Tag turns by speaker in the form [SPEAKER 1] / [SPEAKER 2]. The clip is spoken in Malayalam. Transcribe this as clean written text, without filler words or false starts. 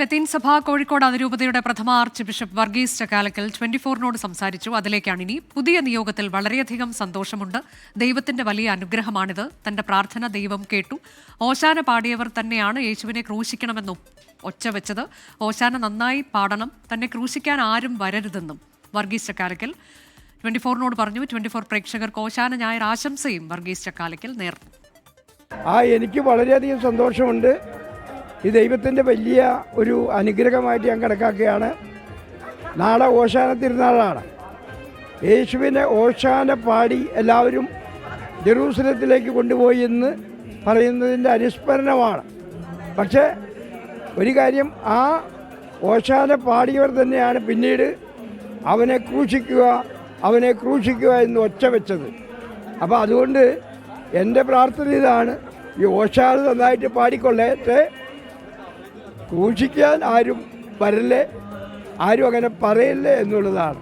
[SPEAKER 1] ലത്തീൻ സഭ കോഴിക്കോട് അതിരൂപതയുടെ പ്രഥമ ആർച്ച് ബിഷപ്പ് വർഗീസ് ചക്കാലക്കൽ 24-നോട് സംസാരിച്ചു. അതിലേക്കാണ് ഇനി. പുതിയ നിയോഗത്തിൽ വളരെയധികം സന്തോഷമുണ്ട്. ദൈവത്തിന്റെ വലിയ അനുഗ്രഹമാണിത്. തന്റെ പ്രാർത്ഥന ദൈവം കേട്ടു. ഓശാന പാടിയവർ തന്നെയാണ് യേശുവിനെ ക്രൂശിക്കണമെന്നും ഒച്ച വെച്ചത്. ഓശാന നന്നായി പാടണം, തന്നെ ക്രൂശിക്കാൻ ആരും വരരുതെന്നും വർഗീസ് ചക്കാലക്കൽ 24-നോട് പറഞ്ഞു. 24 പ്രേക്ഷകർക്ക് ഓശാന ഞായർ ആശംസയും വർഗീസ് ചക്കാലക്കൽ നേർന്നു.
[SPEAKER 2] എനിക്ക് വളരെയധികം സന്തോഷമുണ്ട്. ഈ ദൈവത്തിൻ്റെ വലിയ ഒരു അനുഗ്രഹമായിട്ട് ഞാൻ കണക്കാക്കുകയാണ്. നാളെ ഓശാന തിരുനാളാണ്. യേശുവിനെ ഓശാന പാടി എല്ലാവരും ജെറൂസലത്തിലേക്ക് കൊണ്ടുപോയി എന്ന് പറയുന്നതിൻ്റെ അനുസ്മരണമാണ്. പക്ഷേ ഒരു കാര്യം, ആ ഓശാന പാടിയവർ തന്നെയാണ് പിന്നീട് അവനെ ക്രൂശിക്കുക എന്ന് ഒച്ച വെച്ചത്. അപ്പോൾ അതുകൊണ്ട് എൻ്റെ പ്രാർത്ഥന ഇതാണ്, ഈ ഓശാന നന്നായിട്ട് പാടിക്കൊള്ളേറ്റ്, ക്രൂശിക്കാൻ ആരും വരല്ലേ, ആരും അങ്ങനെ പറയല്ലേ എന്നുള്ളതാണ്.